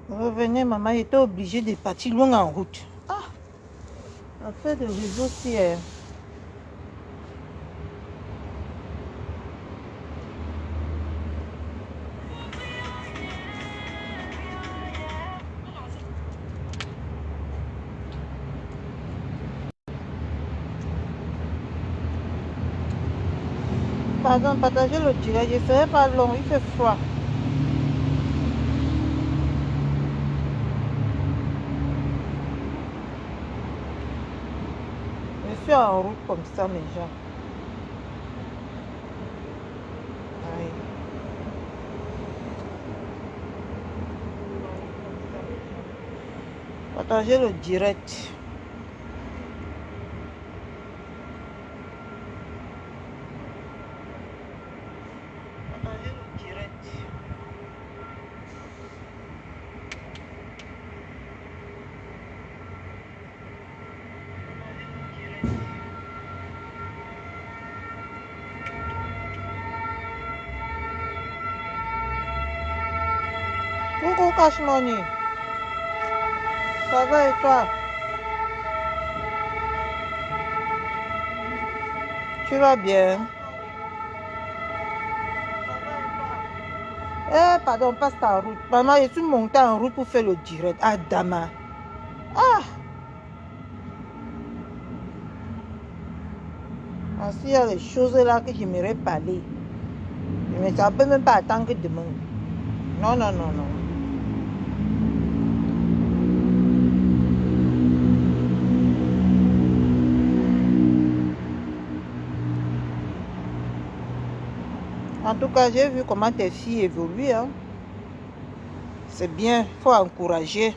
Revenez, maman, j'étais obligée de partir loin en route. Ah, affaire de réseau, si. Pardon, partagez le direct, je ne serai pas long, il fait froid. Je suis en route comme ça, mes gens. Oui. Partagez le direct. Partagez le direct. Coucou Cash Money. Ça va et toi? Tu vas bien? Eh, pardon, passe ta route. Maman, je suis montée en route pour faire le direct. Ah, Dama. Ah! Ah, s'il y a des choses là que j'aimerais parler. Mais ça ne peut même pas attendre que demain. Non, non, non, non. En tout cas, j'ai vu comment tes filles évoluent. Hein. C'est bien, il faut encourager.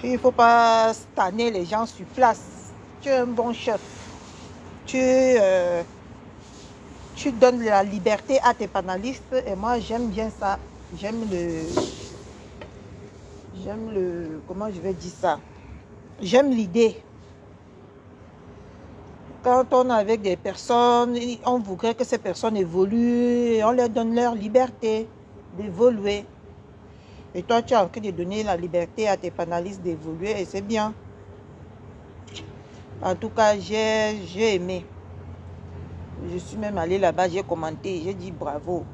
Il ne faut pas stanner les gens sur place. Tu es un bon chef. Tu donnes la liberté à tes panélistes et moi j'aime bien ça. J'aime le... Comment je vais dire ça? J'aime l'idée. Quand on est avec des personnes, on voudrait que ces personnes évoluent et on leur donne leur liberté d'évoluer. Et toi, tu as envie de donner la liberté à tes panélistes d'évoluer et c'est bien. En tout cas, j'ai aimé. Je suis même allée là-bas, j'ai commenté, j'ai dit bravo.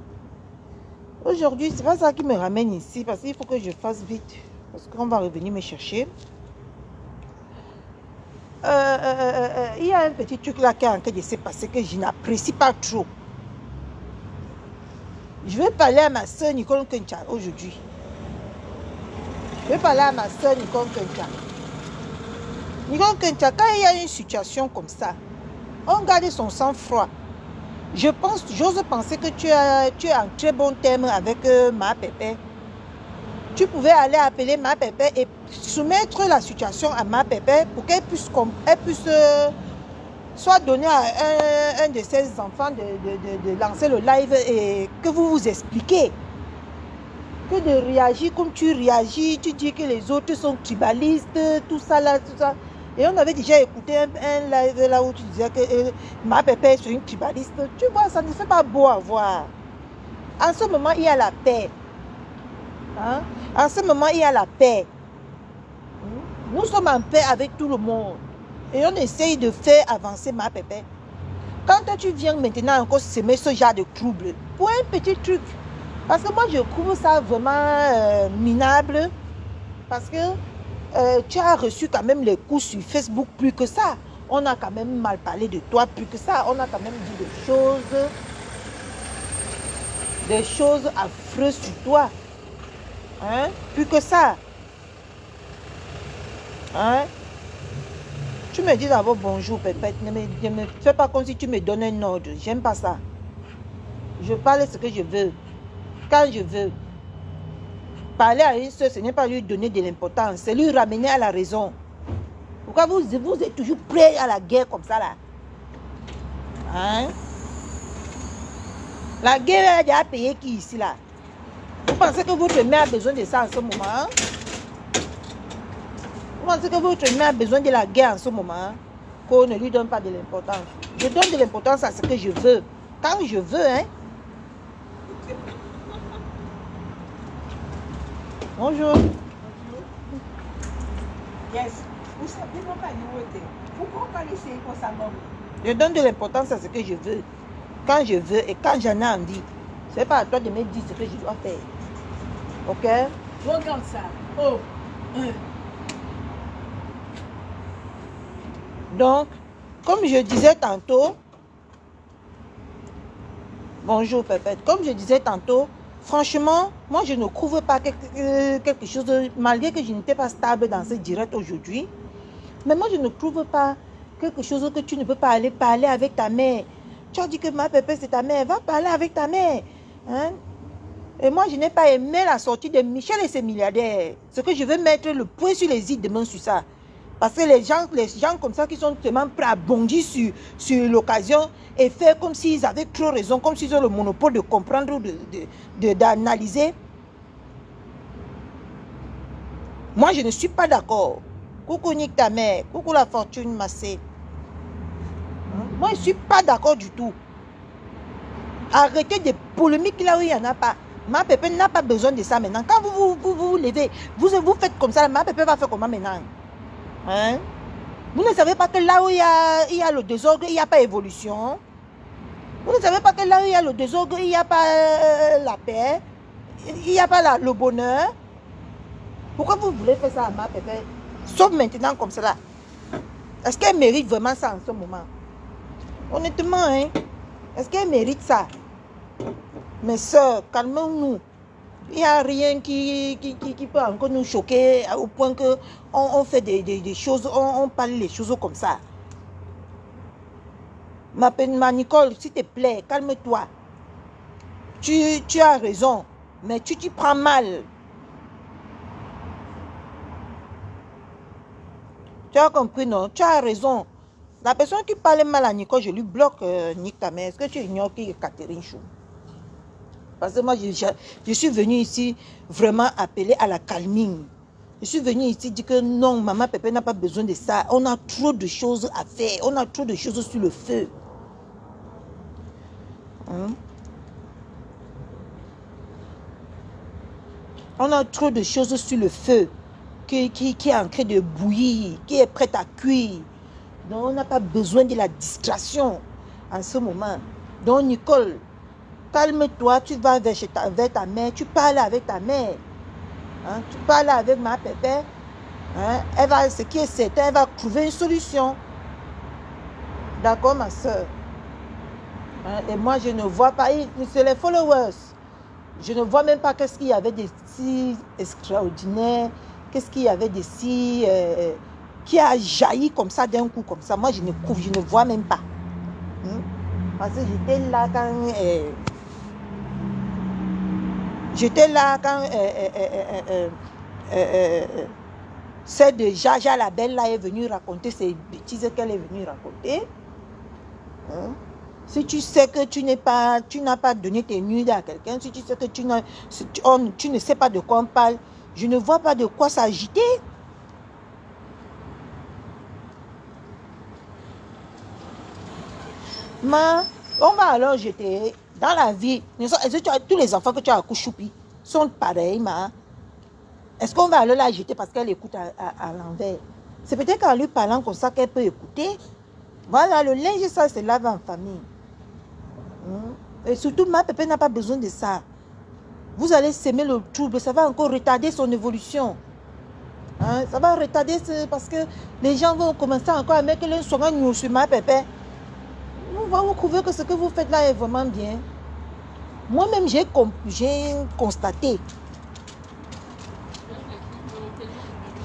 Aujourd'hui, c'est pas ça qui me ramène ici parce qu'il faut que je fasse vite. Parce qu'on va revenir me chercher. Il y a un petit truc là qui est en train de se passer que je n'apprécie pas trop. Je vais parler à ma soeur Nicole Kencha aujourd'hui. Je vais parler à ma soeur Nicole Kencha. Nicole Kencha, quand il y a une situation comme ça, on garde son sang-froid. J'ose penser que tu es en très bon terme avec ma pépé. Tu pouvais aller appeler ma pépé et soumettre la situation à ma pépé pour qu'elle puisse soit donner à un de ses enfants de lancer le live et que vous vous expliquez. Que de réagir comme tu réagis, tu dis que les autres sont tribalistes, tout ça là, tout ça. Et on avait déjà écouté un live là où tu disais que ma pépé est une tribaliste. Tu vois, ça ne fait pas beau à voir. En ce moment, il y a la paix. Hein? En ce moment, il y a la paix. Nous sommes en paix avec tout le monde. Et on essaye de faire avancer ma pépé. Quand tu viens maintenant encore semer ce genre de trouble, pour un petit truc, parce que moi je trouve ça vraiment minable, parce que tu as reçu quand même les coups sur Facebook plus que ça. On a quand même mal parlé de toi plus que ça. On a quand même dit des choses affreuses sur toi. Hein? Plus que ça. Hein? Tu me dis d'abord bonjour, pépette. Ne me fais pas comme si tu me donnes un ordre. J'aime pas ça. Je parle ce que je veux. Quand je veux. Parler à une soeur, ce n'est pas lui donner de l'importance. C'est lui ramener à la raison. Pourquoi vous êtes toujours prêts à la guerre comme ça là? Hein? La guerre, elle a payé qui ici là? Vous pensez que votre mère a besoin de ça en ce moment? Hein? Vous pensez que votre mère a besoin de la guerre en ce moment? Qu'on ne lui donne pas de l'importance. Je donne de l'importance à ce que je veux. Quand je veux, hein? Bonjour. Yes. Vous savez non pas nous était. Pourquoi pas laisser pour ça non? Je donne de l'importance à ce que je veux. Quand je veux et quand j'en ai envie. Ce n'est pas à toi de me dire ce que je dois faire. Ok? Regarde ça. Oh. Donc, comme je disais tantôt, bonjour Pépette, comme je disais tantôt, franchement, moi je ne couvre pas quelque chose, malgré que je n'étais pas stable dans ce direct aujourd'hui, mais moi je ne trouve pas quelque chose que tu ne peux pas aller parler avec ta mère. Tu as dit que ma Pépette c'est ta mère, va parler avec ta mère. Hein? Et moi je n'ai pas aimé la sortie de Michel et ses milliardaires. Ce que je veux mettre le point sur les i demain sur ça. Parce que les gens comme ça qui sont tellement prêts à bondir sur l'occasion et faire comme s'ils avaient trop raison, comme s'ils ont le monopole de comprendre ou d'analyser. Moi, je ne suis pas d'accord. Coucou Nick ta mère, coucou la fortune massée. Moi, je ne suis pas d'accord du tout. Arrêtez des polémiques là où il n'y en a pas. Ma pépé n'a pas besoin de ça maintenant. Quand vous levez, vous faites comme ça, ma pépé va faire comment maintenant? Hein? Vous ne savez pas que là où il y a le désordre, il n'y a pas évolution. Vous ne savez pas que là où il y a le désordre, il n'y a pas la paix. Il n'y a pas le bonheur. Pourquoi vous voulez faire ça à ma pépé? Sauf maintenant comme cela. Est-ce qu'elle mérite vraiment ça en ce moment? Honnêtement, hein? Est-ce qu'elle mérite ça? Mes soeurs, calmons-nous. Il n'y a rien qui peut encore nous choquer au point qu'on fait des choses, on parle les choses comme ça. Ma Nicole, s'il te plaît, calme-toi. Tu as raison, mais tu t'y prends mal. Tu as compris, non? Tu as raison. La personne qui parle mal à Nicole, je lui bloque, Nick ta mère. Est-ce que tu ignores qui est Catherine Chou? Parce que moi, je suis venue ici vraiment appeler à la calming. Je suis venue ici dire que non, maman Pépé n'a pas besoin de ça. On a trop de choses à faire. On a trop de choses sur le feu. Hein? On a trop de choses sur le feu qui est en train de bouillir, qui est prête à cuire. Donc, on n'a pas besoin de la distraction en ce moment. Donc, Nicole, calme-toi, tu vas vers ta mère, tu parles avec ta mère. Hein? Tu parles avec ma Pépé. Hein? Elle va, ce qui est certain, elle va trouver une solution. D'accord, ma soeur? Hein? Et moi, je ne vois pas, c'est les followers. Je ne vois même pas qu'est-ce qu'il y avait de si extraordinaire, qu'est-ce qu'il y avait de si qui a jailli comme ça d'un coup, comme ça. Moi, je ne vois même pas. Hein? Parce que j'étais là quand celle de Jaja la belle là est venue raconter ces bêtises qu'elle est venue raconter. Hein? Si tu sais que tu n'as pas donné tes nuits à quelqu'un, si tu sais que tu ne sais pas de quoi on parle, je ne vois pas de quoi s'agiter. On va alors jeter dans la vie. Est-ce que tous les enfants que tu as accouché choupi sont pareils, ma? Est-ce qu'on va alors la jeter parce qu'elle écoute à l'envers? C'est peut-être qu'en lui parlant comme ça qu'elle peut écouter. Voilà, le linge, ça se lave en famille. Et surtout, ma Pépé n'a pas besoin de ça. Vous allez s'aimer le trouble, ça va encore retarder son évolution. Hein? Ça va retarder parce que les gens vont commencer encore à mettre un soin sur ma Pépé. Vous allez trouver que ce que vous faites là est vraiment bien. Moi-même, j'ai constaté.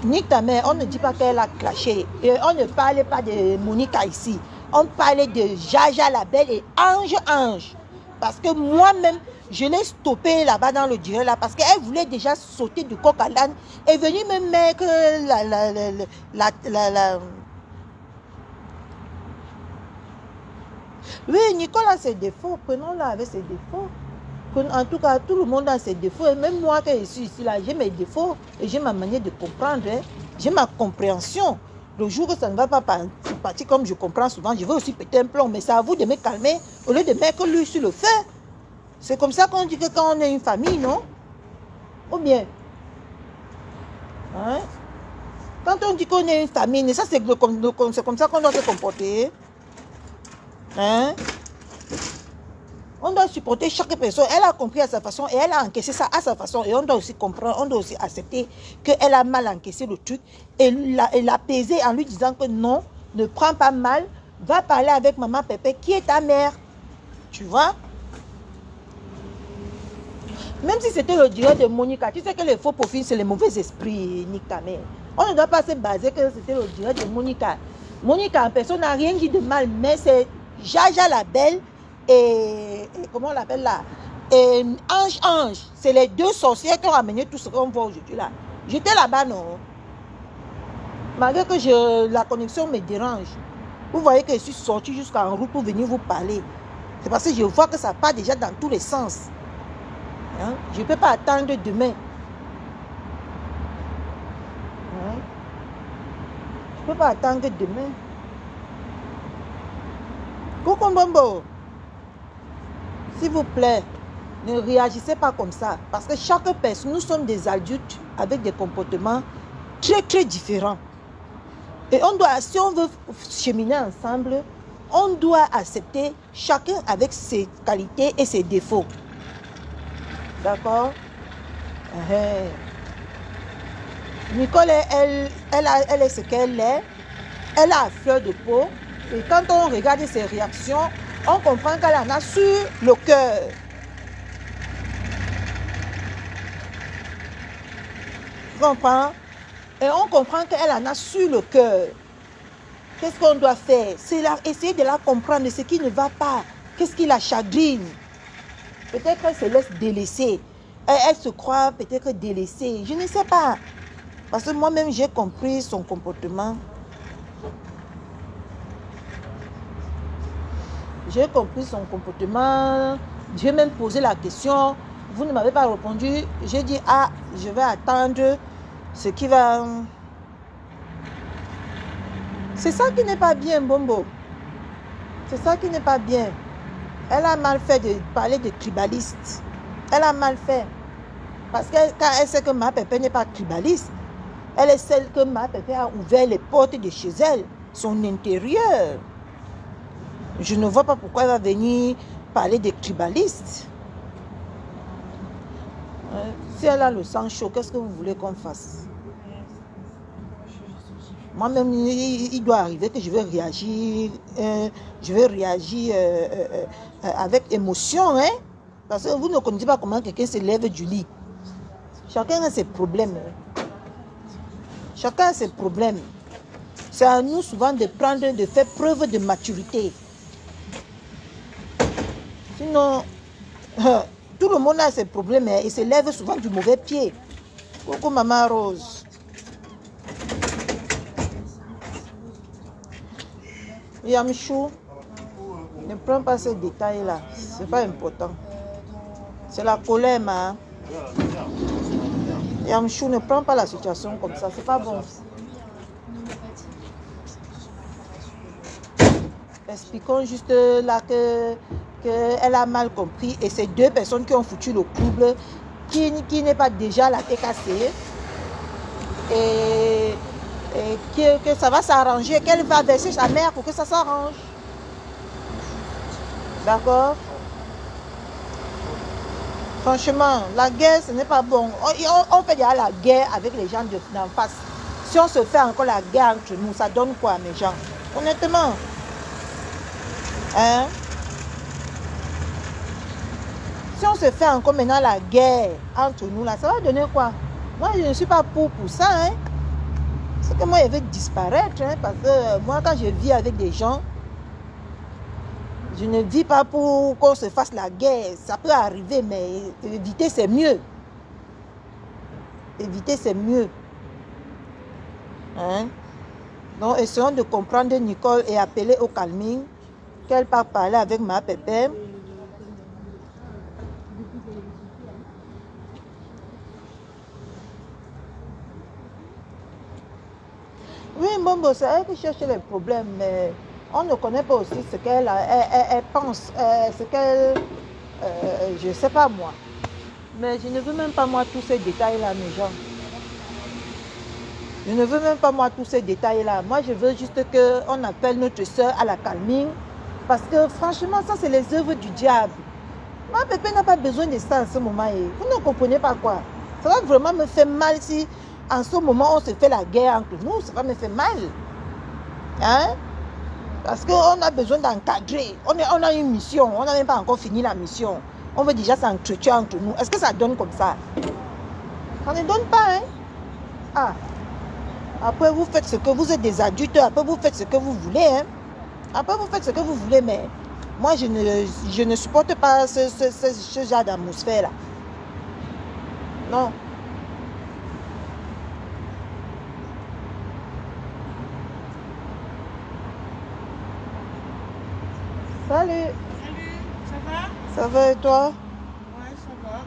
Nique ta mère, on ne dit pas qu'elle a clashé. Et on ne parlait pas de Monica ici. On parlait de Jaja la belle et Ange. Parce que moi-même, je l'ai stoppé là-bas dans le direct là. Parce qu'elle voulait déjà sauter du coq à l'âne. Et venue me mettre Oui, Nicolas a ses défauts. Prenons-la avec ses défauts. En tout cas, tout le monde a ses défauts. Et même moi, quand je suis ici, là, j'ai mes défauts. Et j'ai ma manière de comprendre. Hein. J'ai ma compréhension. Le jour où ça ne va pas partir comme je comprends souvent, je vais aussi péter un plomb. Mais c'est à vous de me calmer au lieu de mettre lui sur le feu. C'est comme ça qu'on dit que quand on est une famille, non? Ou bien, Hein? Quand on dit qu'on est une famille, ça c'est comme ça qu'on doit se comporter. Hein? On doit supporter chaque personne. Elle a compris à sa façon et elle a encaissé ça à sa façon. Et on doit aussi comprendre, on doit aussi accepter qu'elle a mal encaissé le truc et l'apaiser en lui disant que non, ne prends pas mal, va parler avec maman Pépé qui est ta mère. Tu vois? Même si c'était le direct de Monica, tu sais que les faux profils, c'est les mauvais esprits, nique ta mère. On ne doit pas se baser que c'était le direct de Monica. Monica, personne n'a rien dit de mal, mais c'est Jaja la belle et comment on l'appelle là? Et Ange. C'est les deux sorcières qui ont amené tout ce qu'on voit aujourd'hui là. J'étais là-bas, non? Malgré que la connexion me dérange. Vous voyez que je suis sortie jusqu'en route pour venir vous parler. C'est parce que je vois que ça part déjà dans tous les sens. Hein? Je ne peux pas attendre demain. Hein? Je ne peux pas attendre demain. Coucou Bombo. S'il vous plaît, ne réagissez pas comme ça. Parce que chaque personne, nous sommes des adultes avec des comportements très très différents. Et on doit, si on veut cheminer ensemble, on doit accepter chacun avec ses qualités et ses défauts. D'accord? Nicole, elle est ce qu'elle est. Elle a à fleur de peau. Et quand on regarde ses réactions, on comprend qu'elle en a sur le cœur. Tu comprends? Et on comprend qu'elle en a sur le cœur. Qu'est-ce qu'on doit faire? C'est essayer de la comprendre ce qui ne va pas. Qu'est-ce qui la chagrine? Peut-être qu'elle se laisse délaisser. Elle se croit peut-être délaissée. Je ne sais pas. Parce que moi-même, j'ai compris son comportement. J'ai compris son comportement. J'ai même posé la question. Vous ne m'avez pas répondu. J'ai dit, ah, je vais attendre ce qui va... C'est ça qui n'est pas bien, Bombo. C'est ça qui n'est pas bien. Elle a mal fait de parler de tribaliste. Elle a mal fait. Parce que quand elle sait que ma Pépé n'est pas tribaliste, elle est celle que ma Pépé a ouvert les portes de chez elle, son intérieur. Je ne vois pas pourquoi elle va venir parler de tribalistes. Si elle a le sang chaud, qu'est-ce que vous voulez qu'on fasse? Moi-même, il doit arriver que je vais réagir, avec émotion, hein? Parce que vous ne connaissez pas comment quelqu'un se lève du lit. Chacun a ses problèmes. Chacun a ses problèmes. C'est à nous souvent de faire preuve de maturité. Sinon, tout le monde a ses problèmes et se lève souvent du mauvais pied. Coucou Maman Rose. Yamchou, ne prends pas ces détails-là. C'est pas important. C'est la colère, ma. Yamchou, ne prends pas la situation comme ça. C'est pas bon. Expliquons juste là qu'elle a mal compris. Et c'est deux personnes qui ont foutu le trouble, qui n'est pas déjà la tête cassée. Et que ça va s'arranger, qu'elle va verser sa mère pour que ça s'arrange. D'accord? Franchement, la guerre, ce n'est pas bon. On fait déjà la guerre avec les gens d'en face. Si on se fait encore la guerre entre nous, ça donne quoi, mes gens? Honnêtement. Hein? Si on se fait encore maintenant la guerre entre nous, là, ça va donner quoi? Moi, je ne suis pas pour ça, hein? C'est que moi, je veux disparaître, hein, parce que moi, quand je vis avec des gens, je ne vis pas pour qu'on se fasse la guerre. Ça peut arriver, mais éviter, c'est mieux. Éviter, c'est mieux. Hein? Donc, essayons de comprendre Nicole et appeler au calming, qu'elle part parler avec ma Pépé. Oui, Bombo, c'est elle qui cherche les problèmes, mais on ne connaît pas aussi ce qu'elle elle pense, ce qu'elle... je ne sais pas moi. Mais je ne veux même pas moi tous ces détails-là, mes gens. Je ne veux même pas moi tous ces détails-là. Moi, je veux juste qu'on appelle notre soeur à la calming. Parce que franchement, ça, c'est les œuvres du diable. Ma pépé n'a pas besoin de ça en ce moment. Vous ne comprenez pas quoi. Ça va vraiment me faire mal si en ce moment on se fait la guerre entre nous. Ça va me faire mal. Hein? Parce qu'on a besoin d'encadrer. On a une mission. On n'a même pas encore fini la mission. On veut déjà s'entretuer entre nous. Est-ce que ça donne comme ça? Ça ne donne pas, hein? Ah. Après, vous faites ce que vous êtes des adultes. Après, vous faites ce que vous voulez, hein? Après, vous faites ce que vous voulez, mais moi, je ne supporte pas ce genre d'atmosphère-là. Non. Salut. Salut, ça va? Ça va et toi? Ouais, ça va.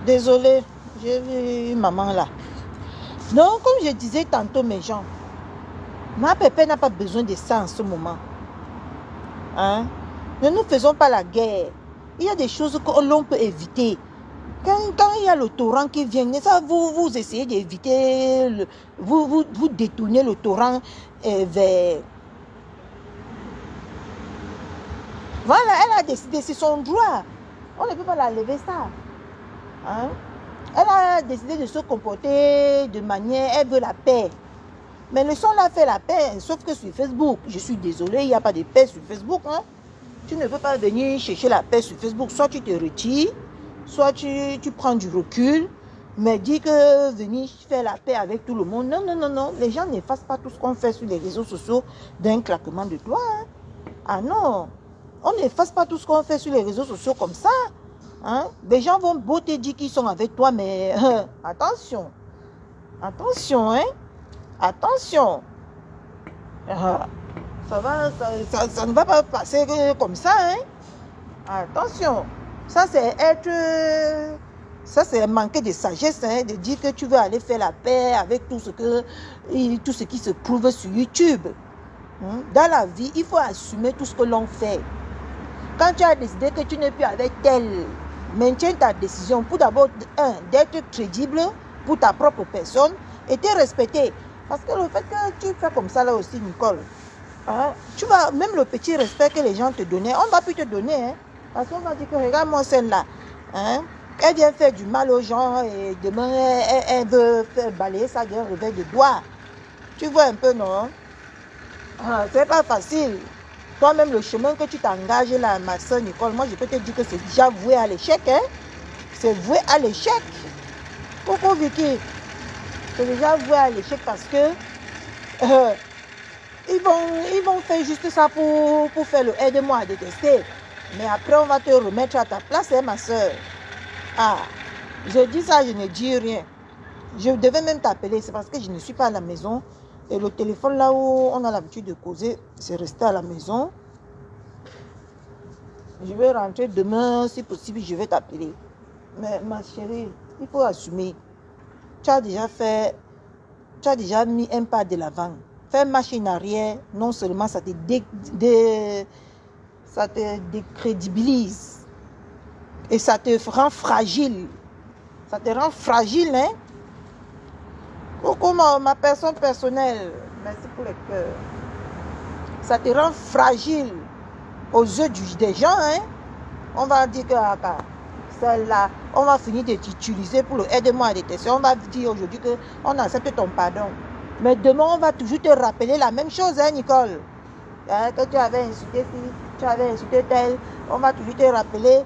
Désolée, j'ai vu maman là. Donc, comme je disais tantôt, mes gens, ma pépé n'a pas besoin de ça en ce moment. Hein? Ne nous faisons pas la guerre. Il y a des choses que l'on peut éviter. Quand il y a le torrent qui vient, ça, vous essayez d'éviter, vous détournez le torrent vers... Voilà, elle a décidé, c'est son droit. On ne peut pas la lever ça. Hein? Elle a décidé de se comporter de manière, elle veut la paix. Mais laissons-la faire la paix, sauf que sur Facebook, je suis désolée, il n'y a pas de paix sur Facebook. Hein? Tu ne peux pas venir chercher la paix sur Facebook. Soit tu te retires, soit tu prends du recul, mais dis que venir faire la paix avec tout le monde. Non, non, non, non. Les gens n'effacent pas tout ce qu'on fait sur les réseaux sociaux d'un claquement de doigts. Hein? Ah non, on n'efface pas tout ce qu'on fait sur les réseaux sociaux comme ça. Hein? Les gens vont beau te dire qu'ils sont avec toi, mais attention. Attention, hein? Attention. Ça ne va pas passer comme ça, hein? Attention. Ça, c'est manquer de sagesse, hein, de dire que tu veux aller faire la paix avec tout ce qui se trouve sur YouTube. Dans la vie, il faut assumer tout ce que l'on fait. Quand tu as décidé que tu n'es plus avec tel, maintiens ta décision pour d'abord, d'être crédible pour ta propre personne et te respecter. Parce que le fait que tu fais comme ça là aussi, Nicole, hein, tu vas, même le petit respect que les gens te donnaient, on va plus te donner. Hein, parce qu'on va dire que regarde-moi celle-là. Hein, Elle vient faire du mal aux gens et demain, elle veut faire balayer ça d'un revers de doigt. Tu vois un peu, non? Ah, c'est pas facile. Toi-même, le chemin que tu t'engages là, ma soeur Nicole, moi, je peux te dire que c'est déjà voué à l'échec. Hein? C'est voué à l'échec. Coucou Vicky. C'est déjà voué à l'échec parce que ils vont faire juste ça pour faire le aide-moi à détester. Mais après, on va te remettre à ta place, hein, ma soeur. Ah, je dis ça, je ne dis rien. Je devais même t'appeler, c'est parce que je ne suis pas à la maison. Et le téléphone là où on a l'habitude de causer, c'est resté à la maison. Je vais rentrer demain, si possible, je vais t'appeler. Mais ma chérie, il faut assumer. Tu as déjà mis un pas de l'avant. Faire machine arrière, non seulement ça te décrédibilise et ça te rend fragile. Ça te rend fragile, hein? Coucou ma personne personnelle. Merci pour les cœurs. Ça te rend fragile aux yeux des gens, hein? On va dire que celle-là, on va finir de t'utiliser pour le aide-moi à détester. On va dire aujourd'hui qu'on accepte ton pardon. Mais demain, on va toujours te rappeler la même chose, hein, Nicole? Hein, que tu avais insulté ci, tu avais insulté tel. On va toujours te rappeler.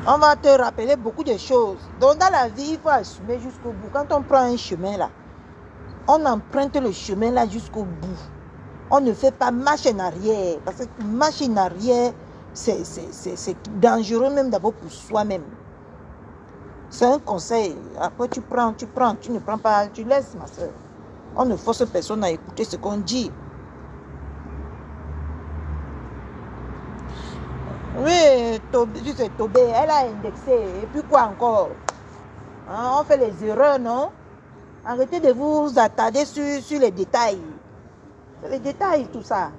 On va te rappeler beaucoup de choses. Donc, dans la vie, il faut assumer jusqu'au bout. Quand on prend un chemin là, on emprunte le chemin là jusqu'au bout. On ne fait pas marche en arrière. Parce que marche en arrière, c'est dangereux même d'abord pour soi-même. C'est un conseil. Après, tu prends. Tu ne prends pas, tu laisses, ma soeur. On ne force personne à écouter ce qu'on dit. Oui, Tobé, elle a indexé. Et puis quoi encore? Hein, on fait les erreurs, non? Arrêtez de vous attarder sur les détails. Les détails, tout ça.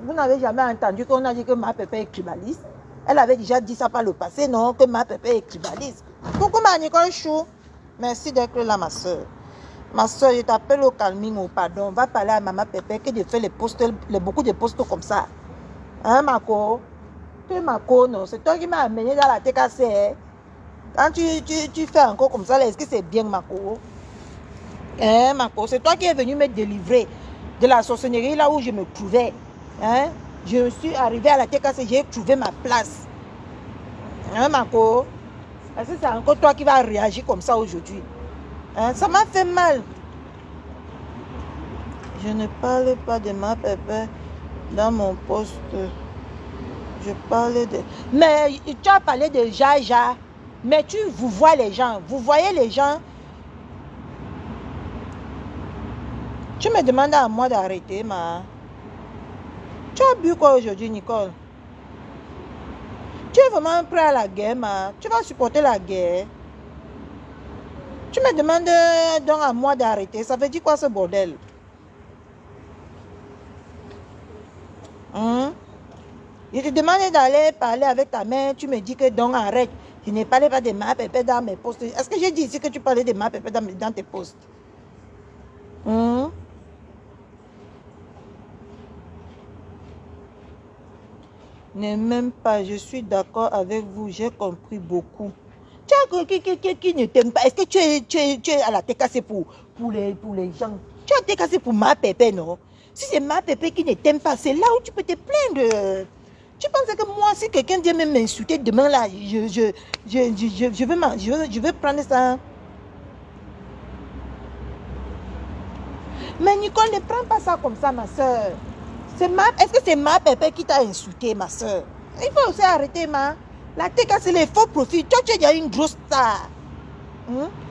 Vous n'avez jamais entendu qu'on a dit que ma pépé est tribaliste? Elle avait déjà dit ça par le passé, non? Que ma pépé est tribaliste. Coucou ma Nicole Chou. Merci d'être là, ma soeur. Ma soeur, je t'appelle au calming, au pardon. Va parler à maman pépé que de faire beaucoup de postes comme ça. Hein, Marco? Tu es Marco, non? C'est toi qui m'as amené dans la TKC. Hein? Quand tu fais encore comme ça, est-ce que c'est bien, Marco? Hein, Marco? C'est toi qui es venu me délivrer de la sorcellerie là où je me trouvais. Hein? Je suis arrivé à la TKC, j'ai trouvé ma place. Hein, Marco? Est-ce que c'est encore toi qui vas réagir comme ça aujourd'hui? Hein? Ça m'a fait mal. Je ne parle pas de ma pépé dans mon poste. Je parle de... Mais tu as parlé de Jaja. Mais vous voyez les gens. Vous voyez les gens. Tu me demandes à moi d'arrêter, ma... Tu as bu quoi aujourd'hui, Nicole? Tu es vraiment prêt à la guerre, ma? Tu vas supporter la guerre? Tu me demandes donc à moi d'arrêter. Ça veut dire quoi ce bordel? Hein? Je te demande d'aller parler avec ta mère. Tu me dis que donc arrête. Je ne parlais pas de ma pépé dans mes postes. Est-ce que j'ai dit ici que tu parlais de ma pépé dans tes postes? Hein? Ne même pas, je suis d'accord avec vous, j'ai compris beaucoup. Tu as qui ne t'aime pas? Est-ce que tu es à la TKC pour les gens? Tu as TKC pour ma pépé, non? Si c'est ma pépé qui ne t'aime pas, c'est là où tu peux te plaindre. Tu penses que moi, si quelqu'un vient même m'insulter demain là, je vais prendre ça. Mais Nicole, ne prends pas ça comme ça, ma soeur. Est-ce que c'est ma pépé qui t'a insulté, ma soeur? Il faut aussi arrêter, ma. La TK, c'est les faux profils. Toi, tu es déjà une grosse star.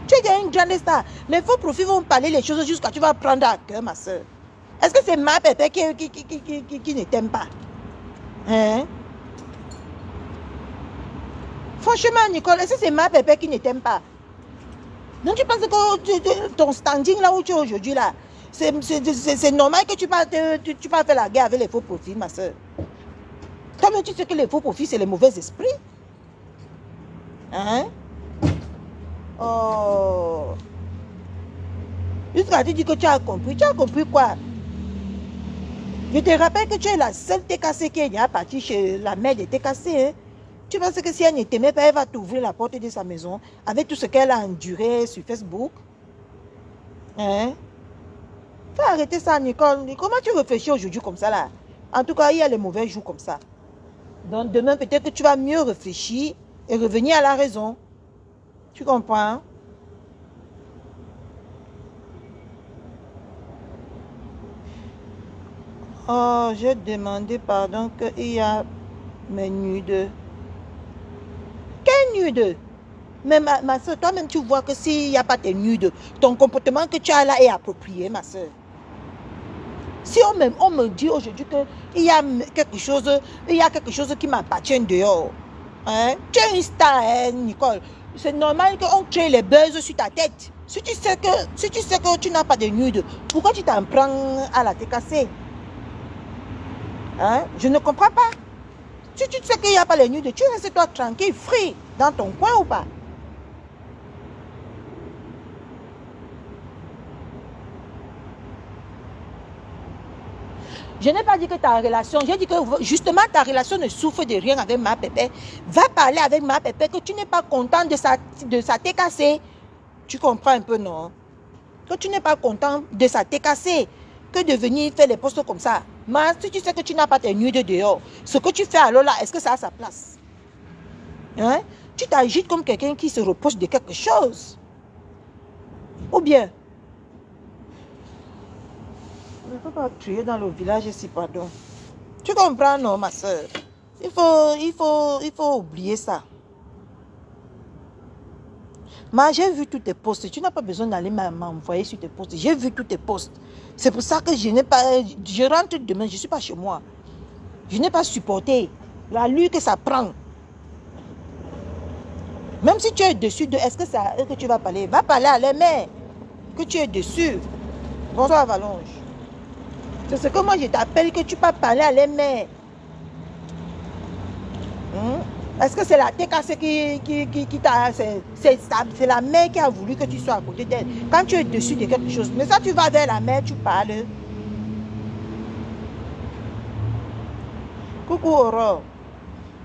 Tu es déjà une grande star. Les faux profils vont parler les choses jusqu'à tu vas prendre à cœur, ma soeur. Est-ce que c'est ma pépé qui ne t'aime pas? Hein? Franchement, Nicole, est-ce que c'est ma pépé qui ne t'aime pas? Non, tu penses que ton standing là où tu es aujourd'hui, là, c'est normal que tu vas faire la guerre avec les faux profils, ma soeur. Toi-même, tu sais que les faux profils, c'est les mauvais esprits. Hein? Oh. Jusqu'à te dire que tu as compris. Tu as compris quoi? Je te rappelle que tu es la seule TKC qui est partie chez la mère de TKC. Hein. Tu penses que si elle ne t'aimait pas, elle va t'ouvrir la porte de sa maison avec tout ce qu'elle a enduré sur Facebook? Hein? Faut arrêter ça, Nicole. Comment tu réfléchis aujourd'hui comme ça là? En tout cas, il y a les mauvais jours comme ça. Donc demain, peut-être que tu vas mieux réfléchir et revenir à la raison. Tu comprends? Oh, j'ai demandé pardon qu'il y a mes nudes. Quel nude? Mais ma soeur, toi-même, tu vois que s'il n'y a pas tes nudes, ton comportement que tu as là est approprié, ma soeur. Si on me dit aujourd'hui qu'il y a quelque chose qui m'appartient dehors, hein? Tu es une star, hein, Nicole. C'est normal qu'on crée les buzz sur ta tête. Si tu sais que tu n'as pas de nude, pourquoi tu t'en prends à la TKC? Hein? Je ne comprends pas. Si tu sais qu'il n'y a pas les nudes, tu restes toi tranquille, free, dans ton coin ou pas? Je n'ai pas dit que ta relation, j'ai dit que justement ta relation ne souffre de rien avec ma pépé. Va parler avec ma pépé que tu n'es pas content de sa TKC. Tu comprends un peu, non? Que tu n'es pas content de sa TKC. Que de venir faire les postes comme ça. Mais si tu sais que tu n'as pas tes nudes dehors, ce que tu fais alors là, est-ce que ça a sa place? Hein? Tu t'agites comme quelqu'un qui se reproche de quelque chose. Ou bien, il ne faut pas crier dans le village ici, pardon. Tu comprends, non, ma soeur? Il faut oublier ça. Mais j'ai vu tous tes posts. Tu n'as pas besoin d'aller m'envoyer sur tes posts. J'ai vu tous tes posts. C'est pour ça que je n'ai pas... Je rentre demain, je ne suis pas chez moi. Je n'ai pas supporté l'allure que ça prend. Même si tu es dessus de... Est-ce que c'est à eux que tu vas parler? Va parler à les mères. Que tu es dessus. Bonsoir, Valonge. C'est ce que moi je t'appelle que tu peux parler à les mères. Est-ce que c'est la TKC qui t'a... C'est la mère qui a voulu que tu sois à côté d'elle. Quand tu es dessus de quelque chose. Mais ça, tu vas vers la mère, tu parles. Coucou Aurore.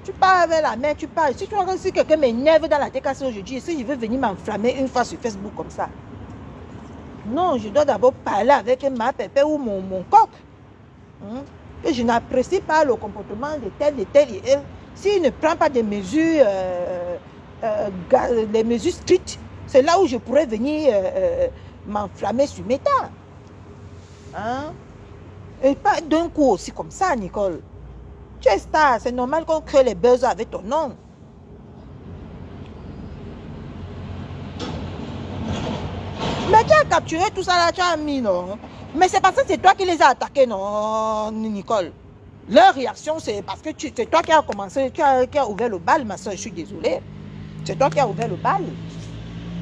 Tu parles avec la mère, tu parles. Si tu vois que si quelqu'un m'énerve dans la TKC aujourd'hui, si je veux venir m'enflammer une fois sur Facebook comme ça. Non, je dois d'abord parler avec ma pépé ou mon coq. Que je n'apprécie pas le comportement de tel et tel. S'il ne prend pas des mesures, les mesures strictes, c'est là où je pourrais venir m'enflammer sur mes tas. Hein? Et pas d'un coup aussi comme ça, Nicole. Tu es star, c'est normal qu'on crée les buzz avec ton nom. Mais tu as capturé tout ça là, tu as mis, non? Mais c'est parce que c'est toi qui les as attaqués, non, Nicole? Leur réaction, c'est parce que c'est toi qui as commencé, qui a ouvert le bal, ma soeur, je suis désolée. C'est toi qui as ouvert le bal.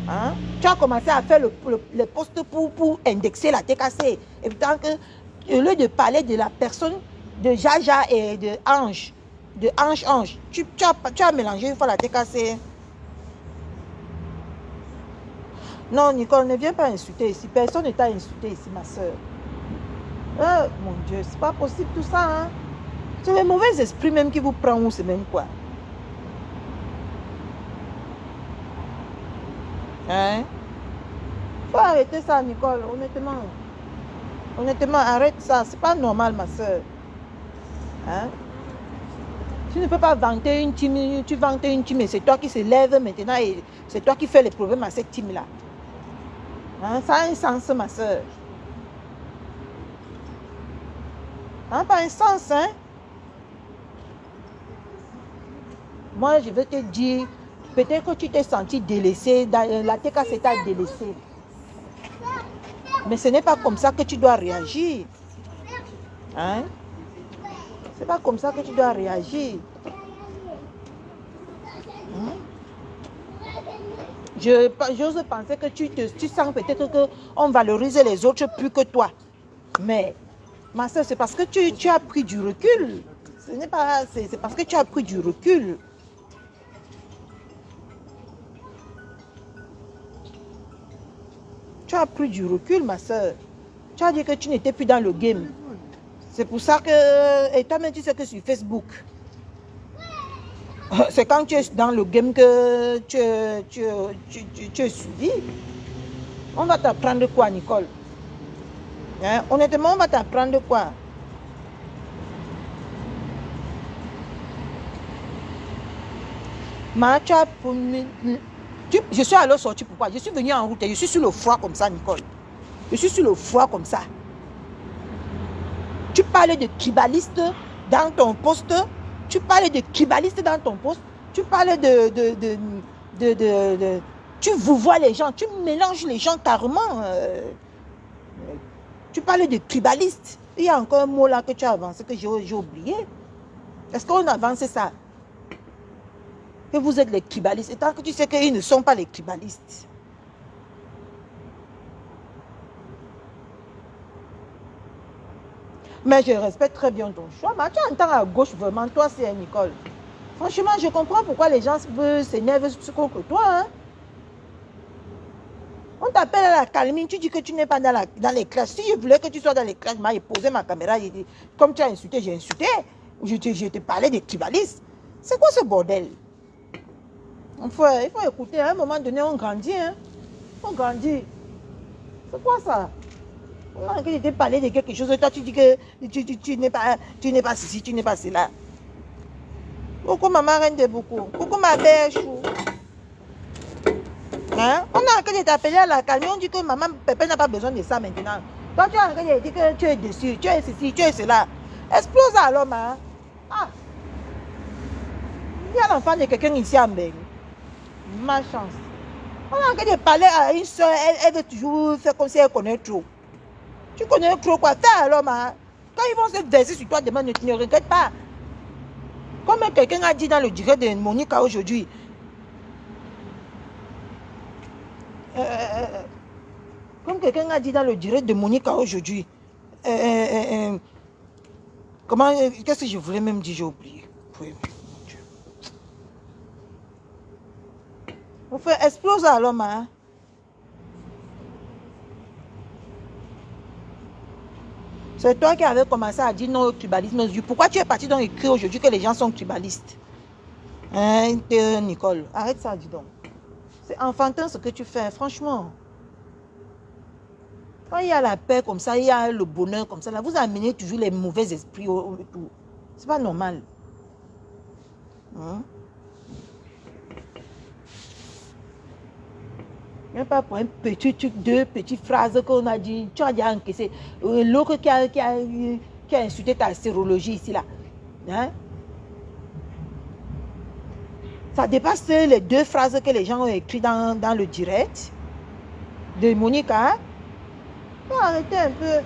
Hein? Tu as commencé à faire le poste pour indexer la TKC. Et tant que, au lieu de parler de la personne de Jaja et de Ange, tu as mélangé une fois la TKC. Non, Nicole, ne viens pas insulter ici. Personne ne t'a insulté ici, ma soeur. Mon Dieu, c'est pas possible tout ça. Hein? C'est le mauvais esprit même qui vous prend ou c'est même quoi? Hein? Faut arrêter ça, Nicole, honnêtement. Honnêtement, arrête ça. C'est pas normal, ma soeur. Hein? Tu ne peux pas vanter une team, tu vantes une team et c'est toi qui se lève maintenant et c'est toi qui fais les problèmes à cette team-là. Hein? Ça a un sens, ma soeur. Hein? Pas un sens, hein? Moi, je vais te dire, peut-être que tu t'es senti délaissé, la TKC t'a délaissé. Mais ce n'est pas comme ça que tu dois réagir. Hein? C'est pas comme ça que tu dois réagir. Hein? J'ose penser que tu sens peut-être qu'on valorise les autres plus que toi. Mais, ma soeur, c'est parce que tu as pris du recul. Ce n'est pas... C'est parce que tu as pris du recul. Tu as pris du recul, ma soeur. Tu as dit que tu n'étais plus dans le game. C'est pour ça que... Et toi-même, tu sais que sur Facebook, c'est quand tu es dans le game que tu es suivi. On va t'apprendre quoi, Nicole? Hein? Honnêtement, on va t'apprendre quoi? Je suis alors sortie pourquoi? Je suis venue en route et je suis sur le froid comme ça, Nicole. Je suis sur le froid comme ça. Tu parles de tribaliste dans ton poste. Tu parles de tribaliste dans ton poste. Tu parles tu vous vois les gens. Tu mélanges les gens carrément. Tu parles de tribaliste. Il y a encore un mot là que tu as avancé que j'ai oublié. Est-ce qu'on avance ça? Que vous êtes les tribalistes. Et tant que tu sais qu'ils ne sont pas les tribalistes. Mais je respecte très bien ton choix. Mais tu entends à gauche vraiment, toi c'est Nicole. Franchement, je comprends pourquoi les gens s'énervent contre toi. Hein? On t'appelle à la calmine, tu dis que tu n'es pas dans les classes. Si je voulais que tu sois dans les classes, je m'avais posé ma caméra, j'ai dit, comme tu as insulté, j'ai insulté. Je te parlais des tribalistes. C'est quoi ce bordel? Il faut écouter, à un moment donné, on grandit. Hein? On grandit. C'est quoi ça? Quand je t'ai parlé de quelque chose, toi tu dis que tu n'es pas ceci, tu n'es pas cela. Coucou maman reine de beaucoup. Coucou ma belle chou. Hein? On a envie de t'appeler à la calme, on dit que maman Pépé n'a pas besoin de ça maintenant. Toi tu as envie de dire que tu es dessus, tu es ceci, tu es cela. Explose à l'homme. Hein? Ah. Il y a l'enfant de quelqu'un ici en Belgique. Ma chance. On a envie de parler à une soeur, elle veut toujours faire comme si elle connaît trop. Tu connais trop quoi? Fais alors, hein? Quand ils vont se verser sur toi demain, ne regrette pas. Comme quelqu'un a dit dans le direct de Monica aujourd'hui. Comme quelqu'un a dit dans le direct de Monica aujourd'hui. Comment? Qu'est-ce que je voulais même dire? J'ai oublié. Oui, mon Dieu. On fait exploser à l'homme, hein? C'est toi qui avais commencé à dire non au tribalisme. Pourquoi tu es parti donc écrire aujourd'hui que les gens sont tribalistes? Hein, Nicole, arrête ça, dis donc. C'est enfantin ce que tu fais, franchement. Quand il y a la paix comme ça, il y a le bonheur comme ça, là, vous amenez toujours les mauvais esprits autour. C'est pas normal. Hein? Même pas pour un petit truc, deux petites phrases qu'on a dit, tu as déjà encaissé. L'autre qui a insulté ta sérologie ici, là. Hein? Ça dépasse les deux phrases que les gens ont écrites dans le direct de Monica. Faut arrêter un peu.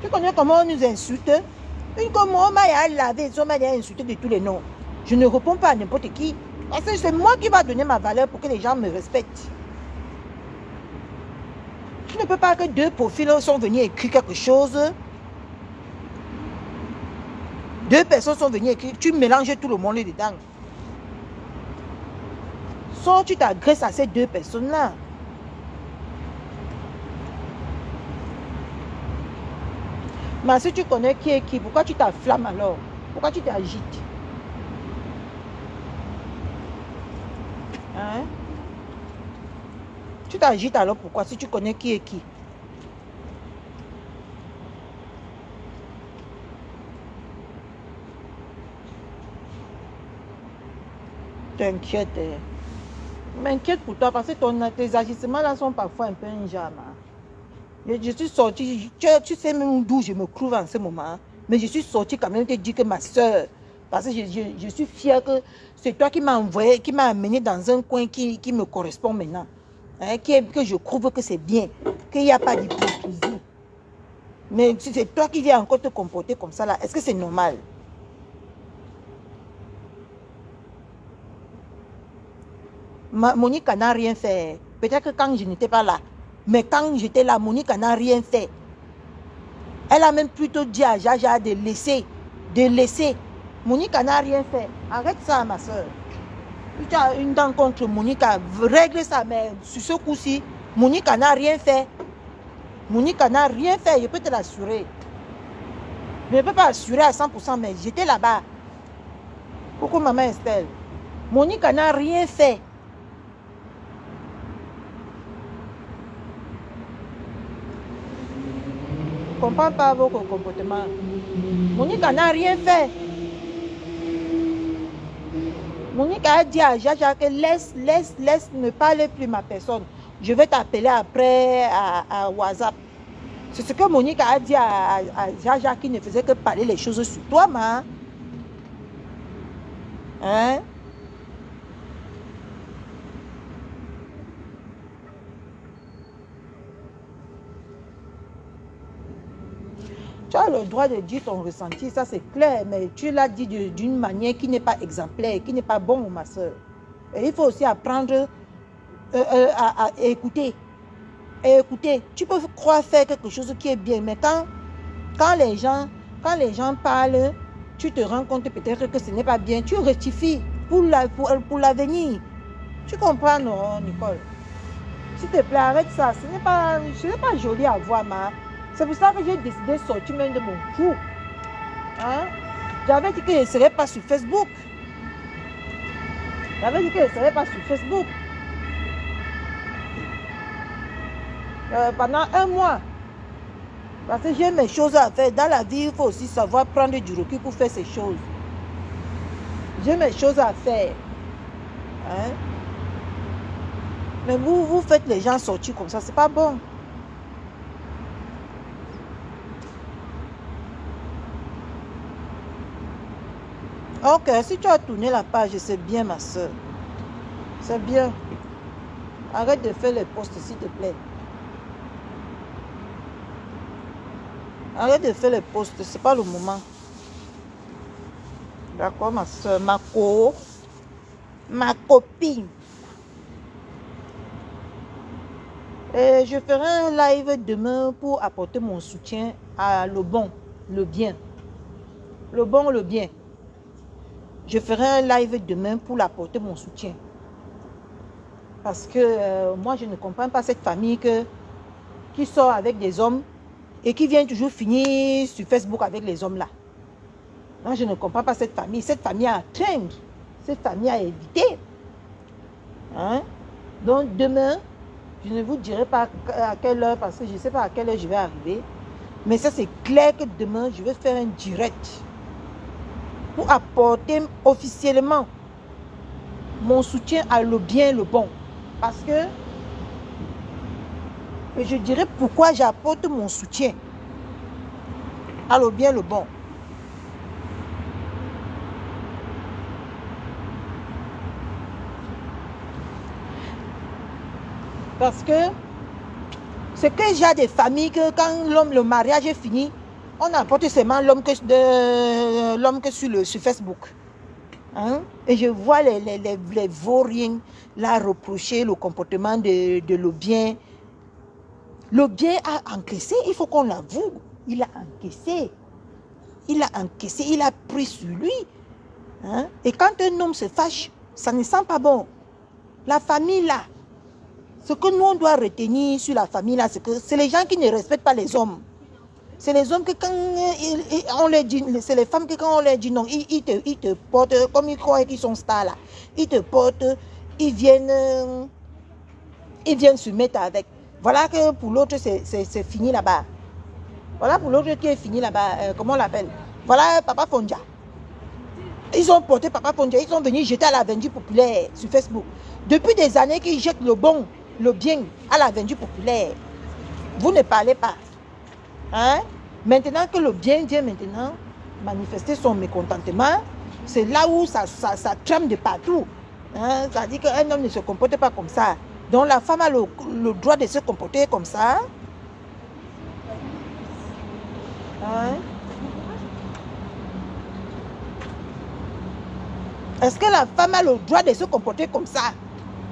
Tu connais comment on nous insulte? Comment on m'a lavé, on m'a insulté de tous les noms. Je ne réponds pas à n'importe qui. Parce que c'est moi qui va donner ma valeur pour que les gens me respectent. Tu ne peux pas que deux profils sont venus écrire quelque chose. Deux personnes sont venues écrire. Tu mélanges tout le monde dedans. Soit tu t'agresses à ces deux personnes-là. Mais si tu connais qui est qui, pourquoi tu t'afflammes alors? Pourquoi tu t'agites? Hein? Tu t'agites alors pourquoi si tu connais qui est qui? T'inquiète. Je m'inquiète pour toi parce que tes agissements là sont parfois un peu injamants. Je suis sortie, tu sais même d'où je me trouve en ce moment. Mais je suis sortie quand même te dire que ma soeur, parce que je suis fière que c'est toi qui m'as envoyé, qui m'as amené dans un coin qui me correspond maintenant. Hein, que je trouve que c'est bien, qu'il n'y a pas d'hypocrisie. Mais si c'est toi qui viens encore te comporter comme ça là, est-ce que c'est normal? Monica n'a rien fait. Peut-être que quand je n'étais pas là. Mais quand j'étais là, Monica n'a rien fait. Elle a même plutôt dit à Jaja de laisser. Monica n'a rien fait. Arrête ça, ma soeur. Si tu as une dent contre Monica, règle ça. Mais sur ce coup-ci, Monica n'a rien fait. Monica n'a rien fait, je peux te l'assurer. Je ne peux pas assurer à 100%, mais j'étais là-bas. Coucou maman Estelle. Monique n'a rien fait. Je ne comprends pas vos comportements. Monique n'a rien fait. Monique a dit à Jaja que laisse, ne parle plus ma personne. Je vais t'appeler après à WhatsApp. C'est ce que Monique a dit à Jaja qui ne faisait que parler les choses sur toi, ma. Hein? Tu as le droit de dire ton ressenti, ça c'est clair, mais tu l'as dit d'une manière qui n'est pas exemplaire, qui n'est pas bon, ma soeur. Et il faut aussi apprendre à écouter. Et écouter, tu peux croire faire quelque chose qui est bien, mais quand les gens parlent, tu te rends compte peut-être que ce n'est pas bien, tu rectifies pour l'avenir. Tu comprends, non, Nicole? S'il te plaît, arrête ça. Ce n'est pas joli à voir, ma. C'est pour ça que j'ai décidé de sortir même de mon trou. Hein? J'avais dit que je ne serais pas sur Facebook. Pendant un mois. Parce que j'ai mes choses à faire. Dans la vie, il faut aussi savoir prendre du recul pour faire ces choses. J'ai mes choses à faire. Hein? Mais vous faites les gens sortir comme ça, c'est pas bon. Ok, si tu as tourné la page, c'est bien, ma soeur. C'est bien. Arrête de faire les posts, s'il te plaît. Arrête de faire les posts, c'est pas le moment. D'accord, ma soeur, ma copine. Et je ferai un live demain pour apporter mon soutien à le bon, le bien. Le bon, le bien. Je ferai un live demain pour apporter mon soutien. Parce que moi, je ne comprends pas cette famille qui sort avec des hommes et qui vient toujours finir sur Facebook avec les hommes là. Moi, je ne comprends pas cette famille. Cette famille à atteindre. Cette famille à éviter. Hein? Donc, demain, je ne vous dirai pas à quelle heure parce que je ne sais pas à quelle heure je vais arriver. Mais ça, c'est clair que demain, je vais faire un direct pour apporter officiellement mon soutien à le bien, le bon. Parce que je dirais pourquoi j'apporte mon soutien à le bien, le bon. Parce que c'est que j'ai des familles que quand le mariage est fini, on apporte seulement l'homme que sur Facebook. Hein? Et je vois les vauriens là reprocher le comportement de le bien. Le bien a encaissé, il faut qu'on l'avoue. Il a encaissé. Il a pris sur lui. Hein? Et quand un homme se fâche, ça ne sent pas bon. La famille là, ce que nous on doit retenir sur la famille là, c'est que c'est les gens qui ne respectent pas les hommes. C'est les hommes que quand on leur dit, c'est les femmes que quand on leur dit non, ils te portent, comme ils croient qu'ils sont stars là. Ils te portent, ils viennent se mettre avec. Voilà que pour l'autre, c'est fini là-bas. Voilà pour l'autre qui est fini là-bas. Comment on l'appelle? Voilà Papa Fondia. Ils ont porté Papa Fondia, ils sont venus jeter à la vendue populaire sur Facebook. Depuis des années qu'ils jettent le bon, le bien à la vendue populaire. Vous ne parlez pas. Hein? Maintenant que le bien vient maintenant manifester son mécontentement, c'est là où ça trame de partout. Hein? Ça dit qu'un homme ne se comporte pas comme ça. Donc la femme a le droit de se comporter comme ça. Hein? Est-ce que la femme a le droit de se comporter comme ça?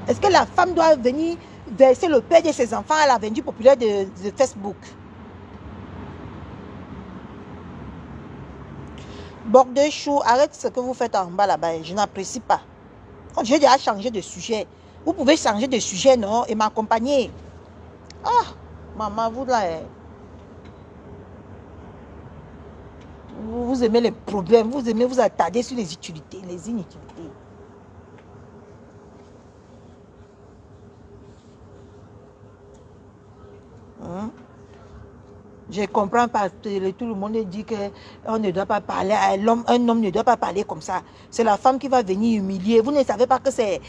Est-ce que la femme doit venir verser le père de ses enfants à la vendue populaire de Facebook? Bordeaux chou, arrête ce que vous faites en bas là-bas. Je n'apprécie pas. J'ai déjà changé de sujet. Vous pouvez changer de sujet, non? Et m'accompagner. Ah, maman, vous là. Vous aimez les problèmes, vous aimez vous attarder sur les utilités, les inutilités. Hein? Je comprends pas, tout le monde dit qu'on ne doit pas parler à l'homme, un homme ne doit pas parler comme ça. C'est la femme qui va venir humilier. Vous ne savez pas que c'est...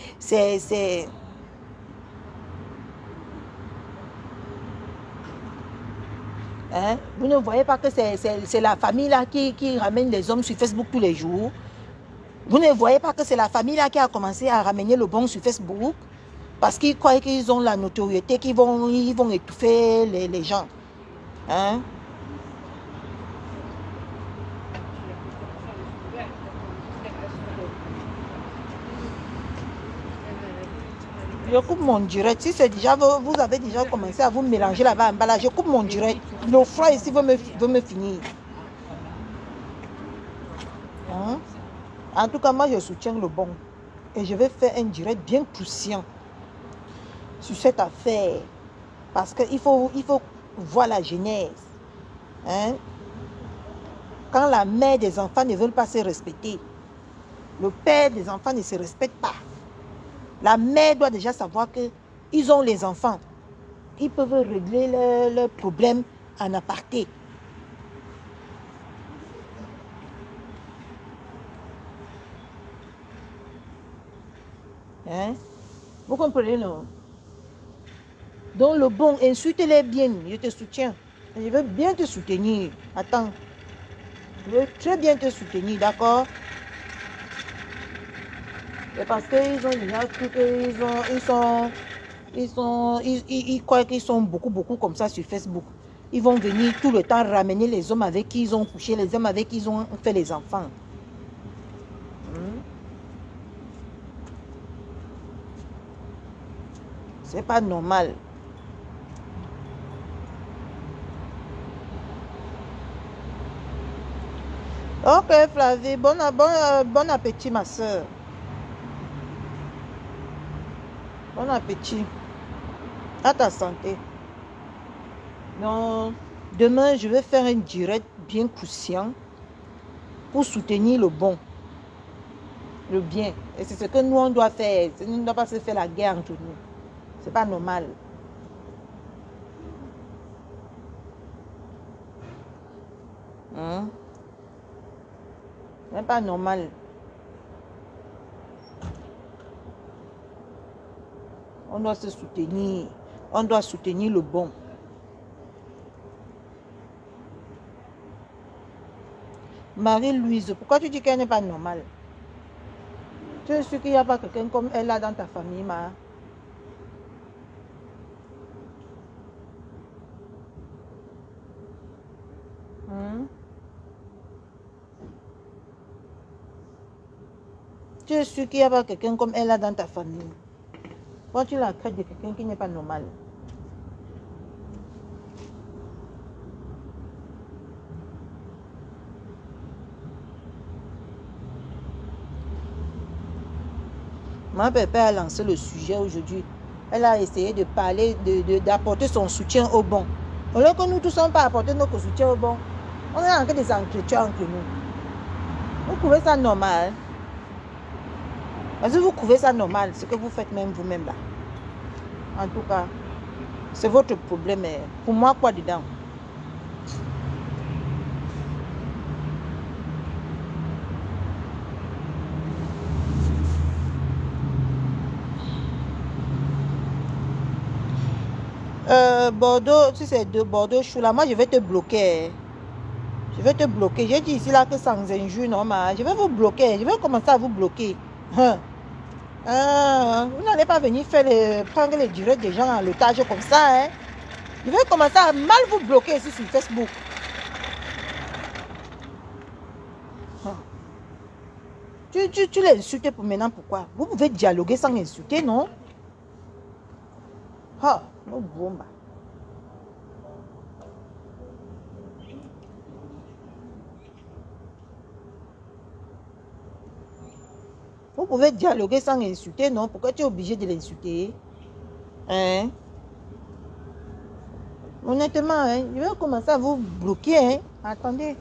Hein? Vous ne voyez pas que c'est la famille là qui ramène les hommes sur Facebook tous les jours. Vous ne voyez pas que c'est la famille là qui a commencé à ramener le bon sur Facebook parce qu'ils croient qu'ils ont la notoriété, ils vont étouffer les gens. Hein? Je coupe mon direct. Si c'est déjà, vous avez déjà commencé à vous mélanger là-bas, je coupe mon direct. Le froid ici veut me finir. Hein? En tout cas, moi, je soutiens le bon. Et je vais faire un direct bien croustillant sur cette affaire. Parce qu'il faut voir la genèse. Hein? Quand la mère des enfants ne veut pas se respecter, le père des enfants ne se respecte pas. La mère doit déjà savoir qu'ils ont les enfants. Ils peuvent régler leurs problèmes en aparté. Hein? Vous comprenez, non? Donc le bon, insulte-les bien, je te soutiens. Je veux bien te soutenir. Attends. Je veux très bien te soutenir, d'accord? C'est parce qu'ils ont déjà tout, ils croient qu'ils sont beaucoup comme ça sur Facebook. Ils vont venir tout le temps ramener les hommes avec qui ils ont couché, les hommes avec qui ils ont fait les enfants. C'est pas normal. Ok, Flavie, bon appétit, ma soeur. Bon appétit. À ta santé. Donc, demain, je vais faire un direct bien croustillant pour soutenir le bon, le bien. Et c'est ce que nous, on doit faire. Nous ne doit pas se faire la guerre entre nous. C'est pas normal. C'est pas normal. On doit se soutenir. On doit soutenir le bon. Marie-Louise, pourquoi tu dis qu'elle n'est pas normale? Tu es sûr qu'il n'y a pas quelqu'un comme elle là dans ta famille, ma? Tu es sûr qu'il n'y a pas quelqu'un comme elle là dans ta famille? Quand tu la traites de quelqu'un qui n'est pas normal. Ma pépère a lancé le sujet aujourd'hui. Elle a essayé de parler, d'apporter son soutien au bon. Au lieu que nous tous ne pas apporter notre soutien au bon, on est en train de s'entretuer entre nous. Vous trouvez ça normal? Est-ce que vous trouvez ça normal, ce que vous faites même vous-même là? En tout cas, c'est votre problème. Pour moi, quoi dedans? Bordeaux, si c'est de Bordeaux, chou là, moi je vais te bloquer. Je vais te bloquer. J'ai dit ici là que sans injure, non, mais je vais vous bloquer. Je vais commencer à vous bloquer. Vous n'allez pas venir prendre les directs des gens en otage comme ça. Hein? Je vais commencer à mal vous bloquer ici sur Facebook. Tu les insultes pour maintenant, pourquoi? Vous pouvez dialoguer sans insulter, non? Bomba. Vous pouvez dialoguer sans insulter, non? Pourquoi tu es obligé de l'insulter? Hein? Honnêtement, hein, je vais commencer à vous bloquer. Hein? Attendez.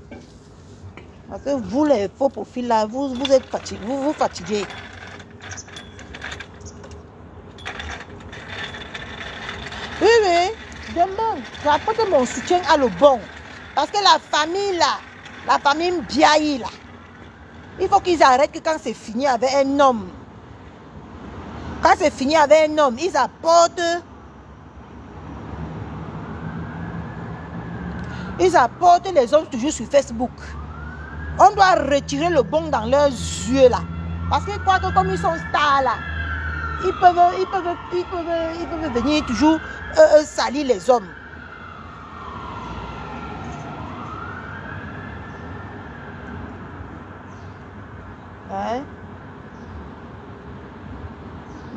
Parce que vous, les faux profils là, vous êtes fatigués, vous fatiguez. Oui, oui, demande. J'apporte mon soutien à le bon. Parce que la famille là, la famille Biaï là, il faut qu'ils arrêtent que quand c'est fini avec un homme, quand c'est fini avec un homme, ils apportent les hommes toujours sur Facebook. On doit retirer le bon dans leurs yeux là. Parce qu'ils croient que comme ils sont stars là, ils peuvent venir toujours salir les hommes. Hein?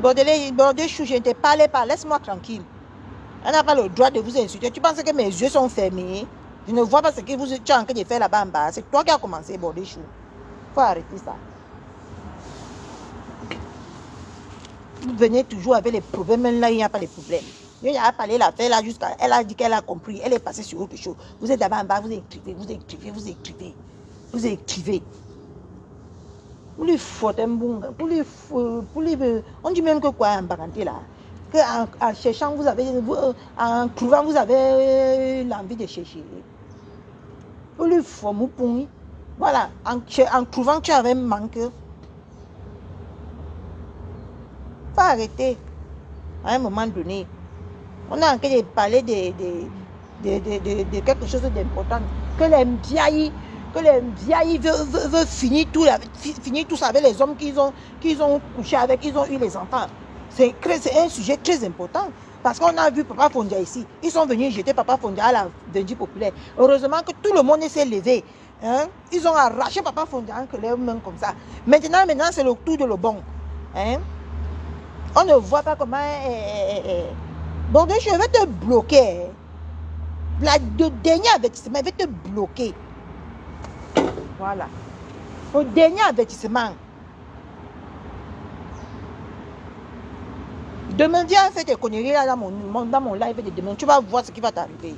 Bordé-chou, je ne te parlais pas, laisse-moi tranquille. Elle n'a pas le droit de vous insulter. Tu penses que mes yeux sont fermés? Je ne vois pas ce que tu es en train de faire là-bas en bas. C'est toi qui as commencé, Bordé-chou. Il faut arrêter ça. Vous venez toujours avec les problèmes, même là, il n'y a pas de problème. Il a parlé l'affaire là jusqu'à... Elle a dit qu'elle a compris. Elle est passée sur autre chose. Vous êtes là-bas en bas, vous écrivez. Pour lui foutre un bon... on dit même que quoi en parenté là? En cherchant, en trouvant, vous avez l'envie de chercher. Pour lui foutre mon point. Voilà, en trouvant, tu avais manqué. Faut arrêter. À un moment donné, on a en train de parler de quelque chose d'important. Que les Biaï veulent finir tout ça avec les hommes qu'ils ont couché avec, ils ont eu les enfants. C'est un sujet très important. Parce qu'on a vu Papa Fondia ici. Ils sont venus jeter Papa Fondia à la Vendue populaire. Heureusement que tout le monde s'est levé. Hein? Ils ont arraché Papa Fondia en les mains comme ça. Maintenant c'est le tour de le bon. Hein? On ne voit pas comment... Bon, je vais te bloquer. Le dernier avertissement, je vais te bloquer. Voilà. Au dernier avertissement. Demain, viens faire tes conneries là dans mon live de demain. Tu vas voir ce qui va t'arriver.